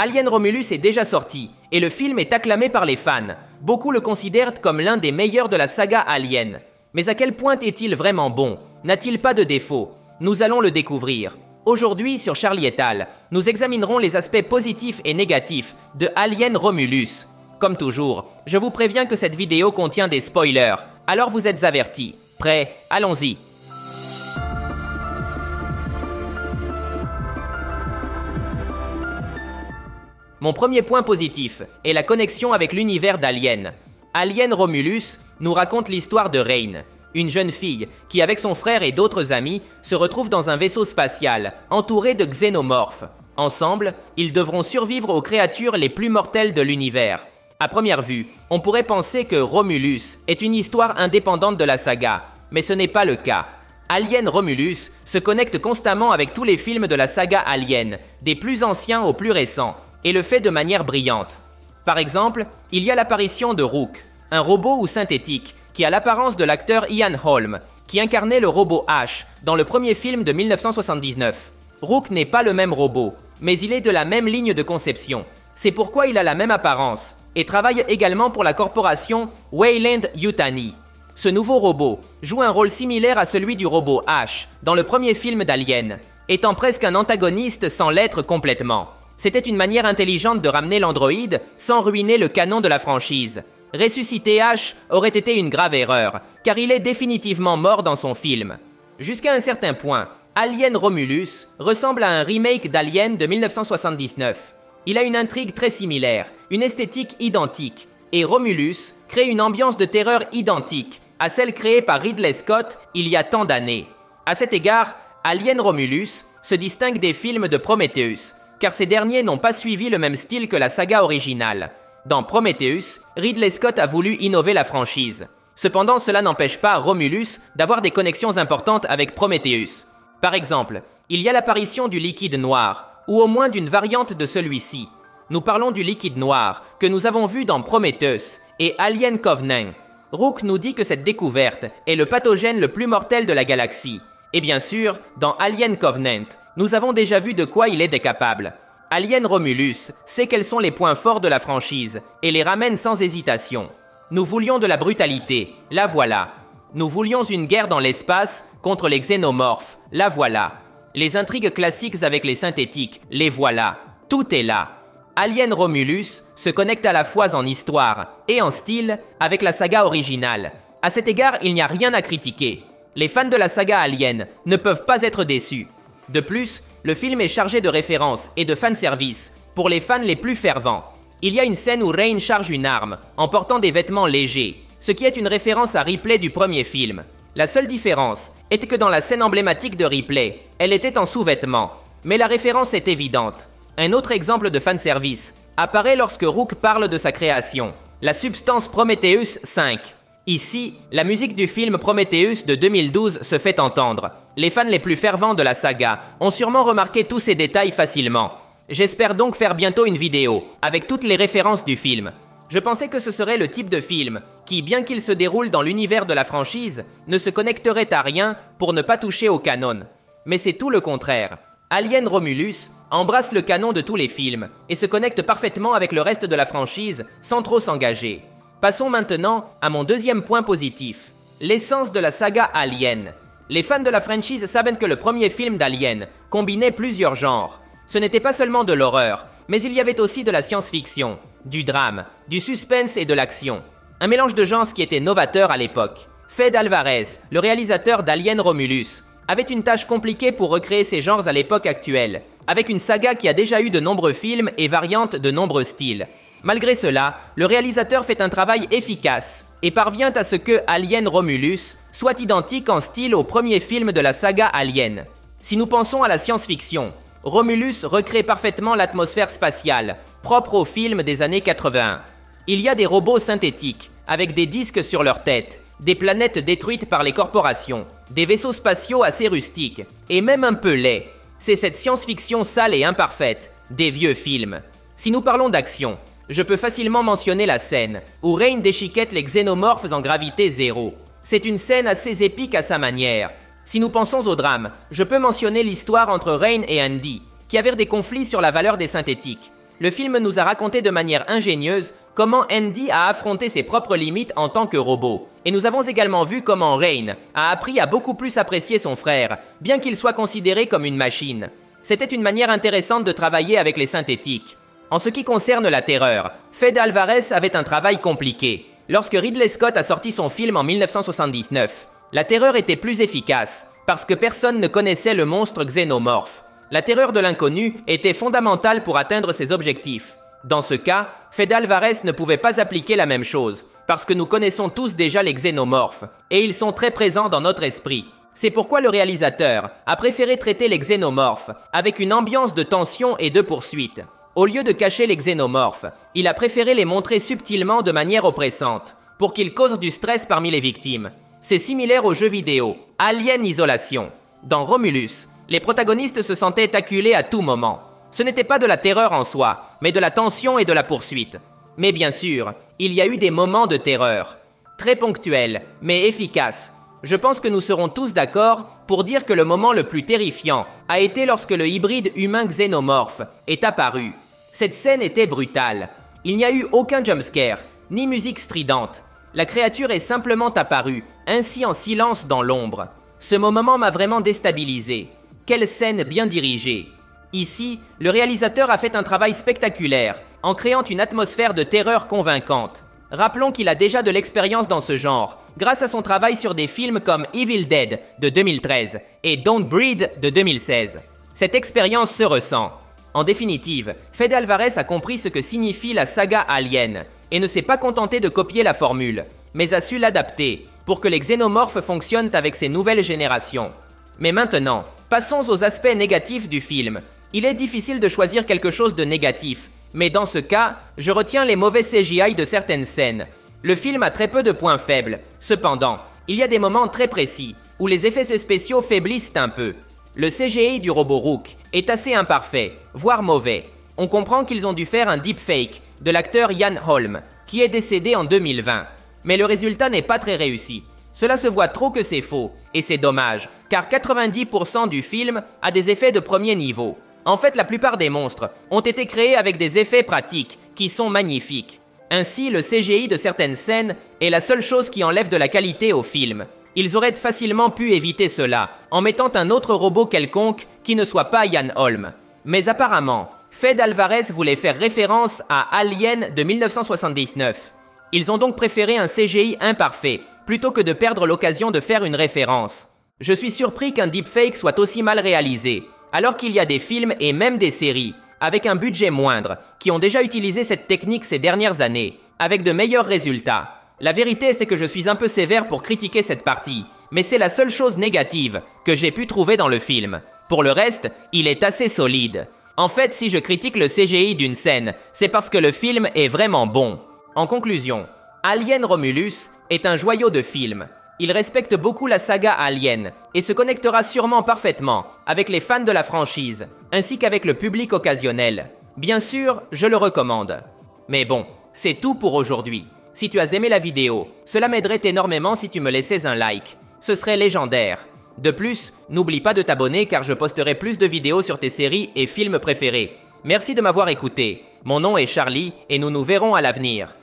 Alien Romulus est déjà sorti, et le film est acclamé par les fans. Beaucoup le considèrent comme l'un des meilleurs de la saga Alien. Mais à quel point est-il vraiment bon? N'a-t-il pas de défauts? Nous allons le découvrir. Aujourd'hui, sur Charlie et Al, nous examinerons les aspects positifs et négatifs de Alien Romulus. Comme toujours, je vous préviens que cette vidéo contient des spoilers, alors vous êtes avertis. Prêts? Allons-y. Mon premier point positif est la connexion avec l'univers d'Alien. Alien Romulus nous raconte l'histoire de Rain, une jeune fille qui, avec son frère et d'autres amis, se retrouve dans un vaisseau spatial entouré de xénomorphes. Ensemble, ils devront survivre aux créatures les plus mortelles de l'univers. À première vue, on pourrait penser que Romulus est une histoire indépendante de la saga, mais ce n'est pas le cas. Alien Romulus se connecte constamment avec tous les films de la saga Alien, des plus anciens aux plus récents, et le fait de manière brillante. Par exemple, il y a l'apparition de Rook, un robot ou synthétique qui a l'apparence de l'acteur Ian Holm, qui incarnait le robot H dans le premier film de 1979. Rook n'est pas le même robot, mais il est de la même ligne de conception. C'est pourquoi il a la même apparence, et travaille également pour la corporation Weyland Yutani. Ce nouveau robot joue un rôle similaire à celui du robot H dans le premier film d'Alien, étant presque un antagoniste sans l'être complètement. C'était une manière intelligente de ramener l'androïde sans ruiner le canon de la franchise. Ressusciter H aurait été une grave erreur, car il est définitivement mort dans son film. Jusqu'à un certain point, Alien Romulus ressemble à un remake d'Alien de 1979. Il a une intrigue très similaire, une esthétique identique, et Romulus crée une ambiance de terreur identique à celle créée par Ridley Scott il y a tant d'années. À cet égard, Alien Romulus se distingue des films de Prometheus, car ces derniers n'ont pas suivi le même style que la saga originale. Dans Prometheus, Ridley Scott a voulu innover la franchise. Cependant, cela n'empêche pas Romulus d'avoir des connexions importantes avec Prometheus. Par exemple, il y a l'apparition du liquide noir, ou au moins d'une variante de celui-ci. Nous parlons du liquide noir, que nous avons vu dans Prometheus et Alien Covenant. Rook nous dit que cette découverte est le pathogène le plus mortel de la galaxie. Et bien sûr, dans Alien Covenant, nous avons déjà vu de quoi il est capable. Alien Romulus sait quels sont les points forts de la franchise et les ramène sans hésitation. Nous voulions de la brutalité, la voilà. Nous voulions une guerre dans l'espace contre les xénomorphes, la voilà. Les intrigues classiques avec les synthétiques, les voilà. Tout est là. Alien Romulus se connecte à la fois en histoire et en style avec la saga originale. À cet égard, il n'y a rien à critiquer. Les fans de la saga Alien ne peuvent pas être déçus. De plus, le film est chargé de références et de fanservice pour les fans les plus fervents. Il y a une scène où Rain charge une arme en portant des vêtements légers, ce qui est une référence à Ripley du premier film. La seule différence était que dans la scène emblématique de Ripley, elle était en sous-vêtements, mais la référence est évidente. Un autre exemple de fanservice apparaît lorsque Rook parle de sa création, la substance Prometheus 5. Ici, la musique du film Prometheus de 2012 se fait entendre. Les fans les plus fervents de la saga ont sûrement remarqué tous ces détails facilement. J'espère donc faire bientôt une vidéo avec toutes les références du film. Je pensais que ce serait le type de film qui, bien qu'il se déroule dans l'univers de la franchise, ne se connecterait à rien pour ne pas toucher au canon. Mais c'est tout le contraire. Alien Romulus embrasse le canon de tous les films et se connecte parfaitement avec le reste de la franchise sans trop s'engager. Passons maintenant à mon deuxième point positif, l'essence de la saga Alien. Les fans de la franchise savent que le premier film d'Alien combinait plusieurs genres. Ce n'était pas seulement de l'horreur, mais il y avait aussi de la science-fiction, du drame, du suspense et de l'action. Un mélange de genres qui était novateur à l'époque. Fede Alvarez, le réalisateur d'Alien Romulus, avait une tâche compliquée pour recréer ces genres à l'époque actuelle, avec une saga qui a déjà eu de nombreux films et variantes de nombreux styles. Malgré cela, le réalisateur fait un travail efficace et parvient à ce que Alien Romulus soit identique en style au premier film de la saga Alien. Si nous pensons à la science-fiction, Romulus recrée parfaitement l'atmosphère spatiale, propre au film des années 80. Il y a des robots synthétiques, avec des disques sur leur tête, des planètes détruites par les corporations, des vaisseaux spatiaux assez rustiques, et même un peu laids. C'est cette science-fiction sale et imparfaite, des vieux films. Si nous parlons d'action, je peux facilement mentionner la scène où Rain déchiquette les xénomorphes en gravité zéro. C'est une scène assez épique à sa manière. Si nous pensons au drame, je peux mentionner l'histoire entre Rain et Andy, qui avaient des conflits sur la valeur des synthétiques. Le film nous a raconté de manière ingénieuse comment Andy a affronté ses propres limites en tant que robot. Et nous avons également vu comment Rain a appris à beaucoup plus apprécier son frère, bien qu'il soit considéré comme une machine. C'était une manière intéressante de travailler avec les synthétiques. En ce qui concerne la terreur, Fede Alvarez avait un travail compliqué. Lorsque Ridley Scott a sorti son film en 1979, la terreur était plus efficace, parce que personne ne connaissait le monstre xénomorphe. La terreur de l'inconnu était fondamentale pour atteindre ses objectifs. Dans ce cas, Fede Alvarez ne pouvait pas appliquer la même chose, parce que nous connaissons tous déjà les xénomorphes, et ils sont très présents dans notre esprit. C'est pourquoi le réalisateur a préféré traiter les xénomorphes avec une ambiance de tension et de poursuite. Au lieu de cacher les xénomorphes, il a préféré les montrer subtilement de manière oppressante, pour qu'ils causent du stress parmi les victimes. C'est similaire au jeu vidéo Alien Isolation. Dans Romulus, les protagonistes se sentaient acculés à tout moment. Ce n'était pas de la terreur en soi, mais de la tension et de la poursuite. Mais bien sûr, il y a eu des moments de terreur. Très ponctuels, mais efficaces. Je pense que nous serons tous d'accord pour dire que le moment le plus terrifiant a été lorsque le hybride humain-xénomorphe est apparu. Cette scène était brutale. Il n'y a eu aucun jumpscare, ni musique stridente. La créature est simplement apparue, ainsi en silence dans l'ombre. Ce moment m'a vraiment déstabilisé. Quelle scène bien dirigée. Ici, le réalisateur a fait un travail spectaculaire, en créant une atmosphère de terreur convaincante. Rappelons qu'il a déjà de l'expérience dans ce genre, grâce à son travail sur des films comme Evil Dead de 2013 et Don't Breathe de 2016. Cette expérience se ressent. En définitive, Fede Alvarez a compris ce que signifie la saga Alien, et ne s'est pas contenté de copier la formule, mais a su l'adapter, pour que les xénomorphes fonctionnent avec ces nouvelles générations. Mais maintenant, passons aux aspects négatifs du film. Il est difficile de choisir quelque chose de négatif, mais dans ce cas, je retiens les mauvais CGI de certaines scènes. Le film a très peu de points faibles. Cependant, il y a des moments très précis, où les effets spéciaux faiblissent un peu. Le CGI du robot Rook est assez imparfait, voire mauvais. On comprend qu'ils ont dû faire un deepfake de l'acteur Ian Holm, qui est décédé en 2020. Mais le résultat n'est pas très réussi. Cela se voit trop que c'est faux, et c'est dommage, car 90% du film a des effets de premier niveau. En fait, la plupart des monstres ont été créés avec des effets pratiques, qui sont magnifiques. Ainsi, le CGI de certaines scènes est la seule chose qui enlève de la qualité au film. Ils auraient facilement pu éviter cela, en mettant un autre robot quelconque qui ne soit pas Ian Holm. Mais apparemment, Fede Alvarez voulait faire référence à Alien de 1979. Ils ont donc préféré un CGI imparfait, plutôt que de perdre l'occasion de faire une référence. Je suis surpris qu'un deepfake soit aussi mal réalisé, alors qu'il y a des films et même des séries, avec un budget moindre, qui ont déjà utilisé cette technique ces dernières années, avec de meilleurs résultats. La vérité, c'est que je suis un peu sévère pour critiquer cette partie, mais c'est la seule chose négative que j'ai pu trouver dans le film. Pour le reste, il est assez solide. En fait, si je critique le CGI d'une scène, c'est parce que le film est vraiment bon. En conclusion, Alien Romulus est un joyau de film. Il respecte beaucoup la saga Alien et se connectera sûrement parfaitement avec les fans de la franchise, ainsi qu'avec le public occasionnel. Bien sûr, je le recommande. Mais bon, c'est tout pour aujourd'hui. Si tu as aimé la vidéo, cela m'aiderait énormément si tu me laissais un like. Ce serait légendaire. De plus, n'oublie pas de t'abonner car je posterai plus de vidéos sur tes séries et films préférés. Merci de m'avoir écouté. Mon nom est Charlie et nous nous verrons à l'avenir.